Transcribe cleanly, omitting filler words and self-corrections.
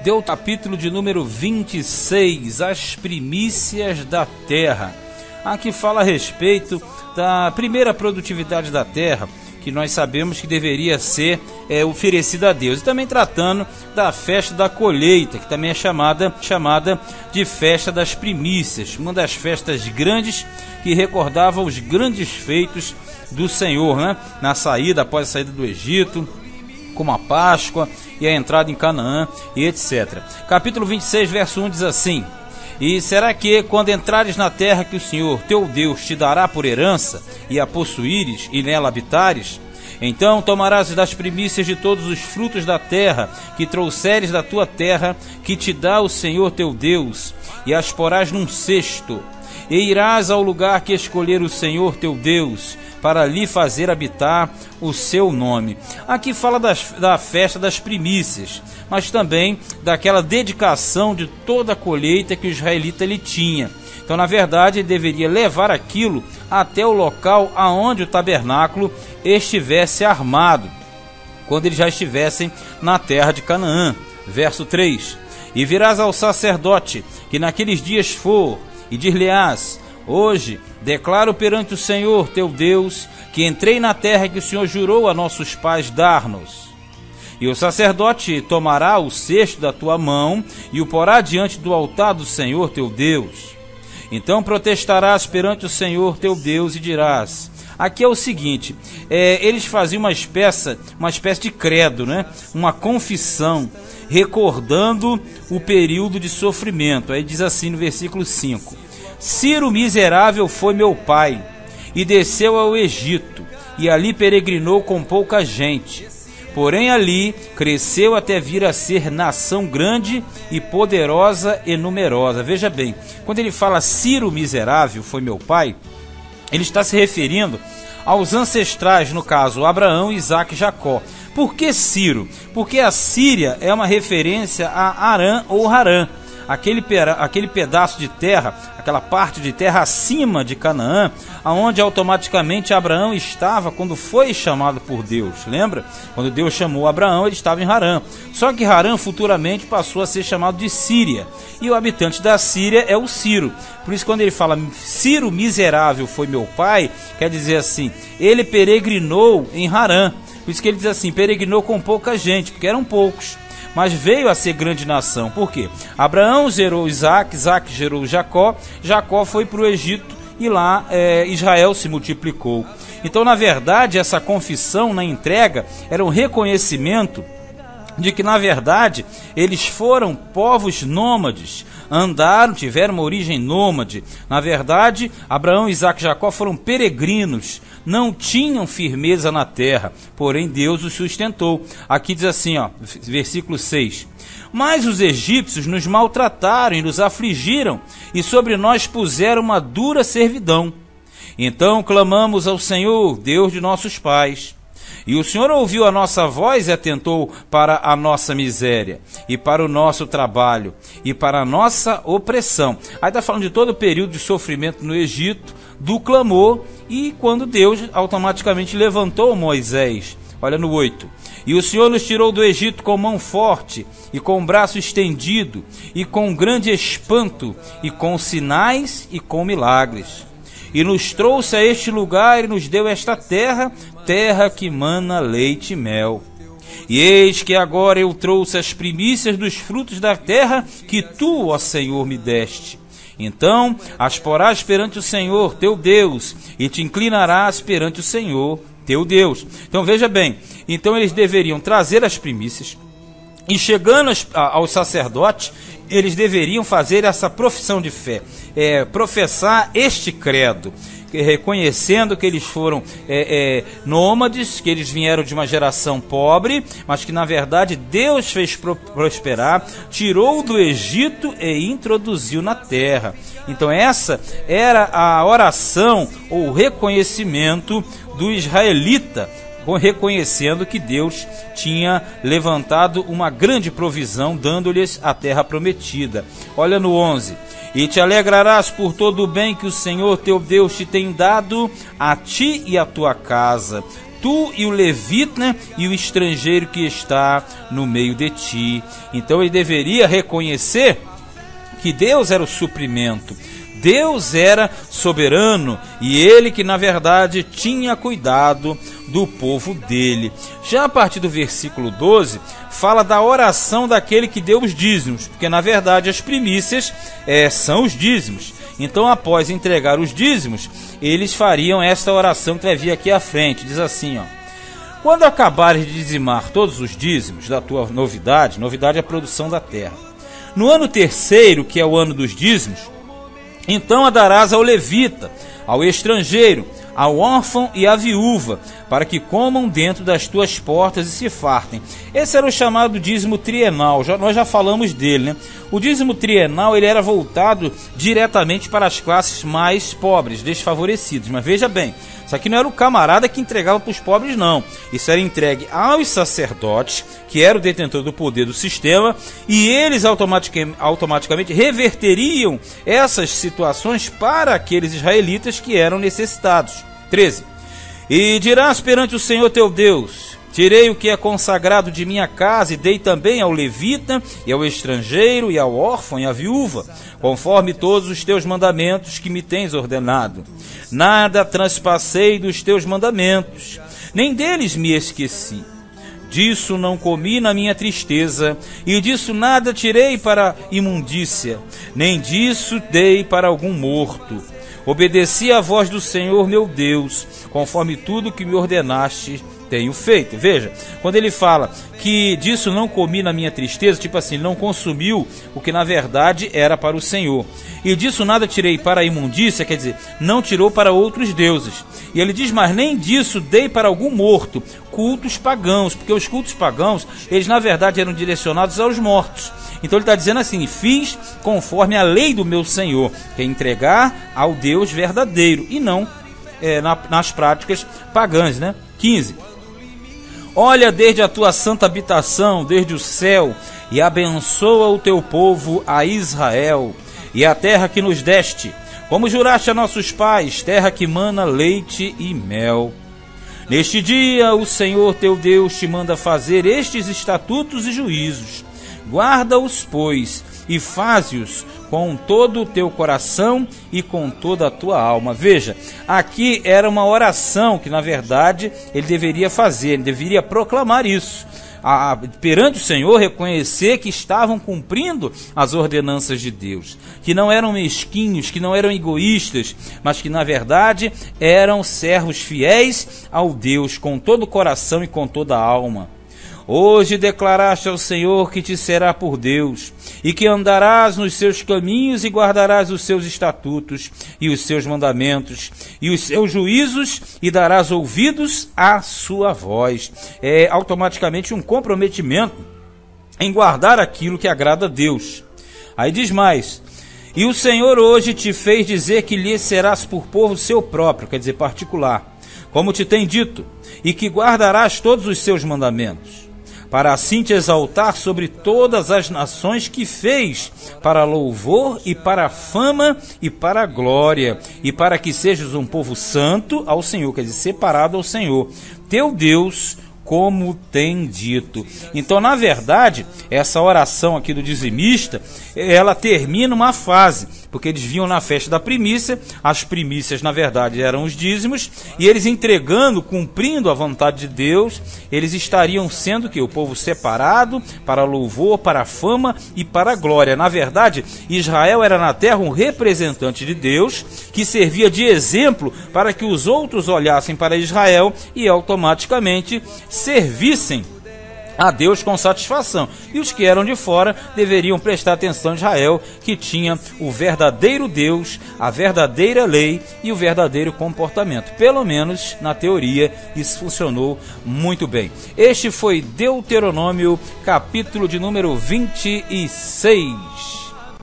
Deu capítulo de número 26, as primícias da terra. Aqui fala a respeito da primeira produtividade da terra, que nós sabemos que deveria ser oferecida a Deus. E também tratando da festa da colheita, que também é chamada de festa das primícias, uma das festas grandes que recordava os grandes feitos do Senhor, né? Após a saída do Egito, como a Páscoa e a entrada em Canaã e etc. Capítulo 26, verso 1 diz assim: E será que, quando entrares na terra que o Senhor teu Deus te dará por herança, e a possuíres e nela habitares, então tomarás das primícias de todos os frutos da terra que trouxeres da tua terra, que te dá o Senhor teu Deus, e as porás num cesto, e irás ao lugar que escolher o Senhor teu Deus, para ali fazer habitar o seu nome. Aqui fala da festa das primícias, mas também daquela dedicação de toda a colheita que o israelita ele tinha. Então, na verdade, ele deveria levar aquilo até o local aonde o tabernáculo estivesse armado, quando eles já estivessem na terra de Canaã. Verso 3: E virás ao sacerdote que naqueles dias for, e dir-lhe-ás: Hoje declaro perante o Senhor teu Deus que entrei na terra que o Senhor jurou a nossos pais dar-nos. E o sacerdote tomará o cesto da tua mão e o porá diante do altar do Senhor teu Deus. Então protestarás perante o Senhor teu Deus e dirás... Aqui é o seguinte, eles faziam uma espécie de credo, né? Uma confissão, recordando o período de sofrimento. Aí diz assim no versículo 5: Ciro miserável foi meu pai, e desceu ao Egito, e ali peregrinou com pouca gente. Porém ali cresceu até vir a ser nação grande e poderosa e numerosa. Veja bem, quando ele fala Ciro miserável foi meu pai, ele está se referindo aos ancestrais, no caso Abraão, Isaque e Jacó. Por que Ciro? Porque a Síria é uma referência a Arã ou Harã, aquele pedaço de terra, aquela parte de terra acima de Canaã, aonde automaticamente Abraão estava quando foi chamado por Deus. Lembra? Quando Deus chamou Abraão, ele estava em Harã. Só que Harã futuramente passou a ser chamado de Síria, e o habitante da Síria é o Ciro. Por isso, quando ele fala Ciro miserável foi meu pai, quer dizer assim, ele peregrinou em Harã. Por isso que ele diz assim, peregrinou com pouca gente, porque eram poucos, mas veio a ser grande nação. Por quê? Abraão gerou Isaque, Isaque gerou Jacó, Jacó foi para o Egito e lá Israel se multiplicou. Então, na verdade, essa confissão na entrega era um reconhecimento de que, na verdade, eles foram povos nômades, andaram, tiveram uma origem nômade. Na verdade, Abraão, Isaque e Jacó foram peregrinos, não tinham firmeza na terra, porém Deus os sustentou. Aqui diz assim, versículo 6: Mas os egípcios nos maltrataram e nos afligiram, e sobre nós puseram uma dura servidão. Então clamamos ao Senhor, Deus de nossos pais. E o Senhor ouviu a nossa voz e atentou para a nossa miséria, e para o nosso trabalho, e para a nossa opressão. Aí está falando de todo o período de sofrimento no Egito, do clamor, e quando Deus automaticamente levantou Moisés. Olha no 8. E o Senhor nos tirou do Egito com mão forte, e com braço estendido, e com grande espanto, e com sinais e com milagres. E nos trouxe a este lugar e nos deu esta terra, terra que mana leite e mel. E eis que agora eu trouxe as primícias dos frutos da terra que tu, ó Senhor, me deste. Então as porás perante o Senhor teu Deus, e te inclinarás perante o Senhor teu Deus. Então veja bem, então eles deveriam trazer as primícias, e chegando ao sacerdote, eles deveriam fazer essa profissão de fé, professar este credo, reconhecendo que eles foram nômades, que eles vieram de uma geração pobre, mas que na verdade Deus fez prosperar, tirou do Egito e introduziu na terra. Então essa era a oração ou reconhecimento do israelita, reconhecendo que Deus tinha levantado uma grande provisão, dando-lhes a terra prometida. Olha no 11. E te alegrarás por todo o bem que o Senhor teu Deus te tem dado, a ti e a tua casa, tu e o levita, né, e o estrangeiro que está no meio de ti. Então ele deveria reconhecer que Deus era o suprimento, Deus era soberano e ele que na verdade tinha cuidado do povo dele. Já a partir do versículo 12 fala da oração daquele que deu os dízimos, porque na verdade as primícias são os dízimos. Então após entregar os dízimos, eles fariam esta oração que vai vir aqui à frente, diz assim, ó: quando acabares de dizimar todos os dízimos da tua novidade é a produção da terra, no ano terceiro, que é o ano dos dízimos, então a darás ao levita, ao estrangeiro, ao órfão e à viúva, para que comam dentro das tuas portas e se fartem. Esse era o chamado dízimo trienal, nós já falamos dele, né? O dízimo trienal ele era voltado diretamente para as classes mais pobres, desfavorecidas. Mas veja bem, isso aqui não era o camarada que entregava para os pobres, não. Isso era entregue aos sacerdotes, que era o detentor do poder do sistema, e eles automaticamente reverteriam essas situações para aqueles israelitas que eram necessitados. 13. E dirás perante o Senhor teu Deus: tirei o que é consagrado de minha casa e dei também ao levita e ao estrangeiro e ao órfão e à viúva, conforme todos os teus mandamentos que me tens ordenado. Nada transpassei dos teus mandamentos, nem deles me esqueci. Disso não comi na minha tristeza, e disso nada tirei para imundícia, nem disso dei para algum morto. Obedeci à voz do Senhor meu Deus, conforme tudo que me ordenaste tenho feito. Veja, quando ele fala que disso não comi na minha tristeza, tipo assim, não consumiu o que na verdade era para o Senhor. E disso nada tirei para a imundícia, quer dizer, não tirou para outros deuses. E ele diz, mas nem disso dei para algum morto, cultos pagãos, porque os cultos pagãos, eles na verdade eram direcionados aos mortos. Então ele está dizendo assim, fiz conforme a lei do meu Senhor, que é entregar ao Deus verdadeiro, e não nas práticas pagãs, né? 15. Olha desde a tua santa habitação, desde o céu, e abençoa o teu povo, a Israel, e a terra que nos deste, como juraste a nossos pais, terra que mana leite e mel. Neste dia o Senhor teu Deus te manda fazer estes estatutos e juízos. Guarda-os, pois, e faze-os com todo o teu coração e com toda a tua alma. Veja, aqui era uma oração que, na verdade, ele deveria fazer, ele deveria proclamar isso. Perante o Senhor, reconhecer que estavam cumprindo as ordenanças de Deus, que não eram mesquinhos, que não eram egoístas, mas que na verdade eram servos fiéis ao Deus com todo o coração e com toda a alma. Hoje declaraste ao Senhor que te será por Deus, e que andarás nos seus caminhos e guardarás os seus estatutos e os seus mandamentos e os seus juízos, e darás ouvidos à sua voz. É automaticamente um comprometimento em guardar aquilo que agrada a Deus. Aí diz mais: e o Senhor hoje te fez dizer que lhe serás por povo seu próprio, quer dizer, particular, como te tem dito, e que guardarás todos os seus mandamentos, para assim te exaltar sobre todas as nações que fez, para louvor e para fama e para glória, e para que sejas um povo santo ao Senhor, quer dizer, separado ao Senhor, teu Deus, como tem dito. Então, na verdade, essa oração aqui do dizimista, ela termina uma fase, porque eles vinham na festa da primícia, as primícias, na verdade, eram os dízimos, e eles entregando, cumprindo a vontade de Deus, eles estariam sendo que o povo separado para louvor, para fama e para glória. Na verdade, Israel era na terra um representante de Deus, que servia de exemplo para que os outros olhassem para Israel e automaticamente servissem a Deus com satisfação. E os que eram de fora deveriam prestar atenção a Israel, que tinha o verdadeiro Deus, a verdadeira lei e o verdadeiro comportamento. Pelo menos na teoria isso funcionou muito bem. Este foi Deuteronômio, capítulo de número 26.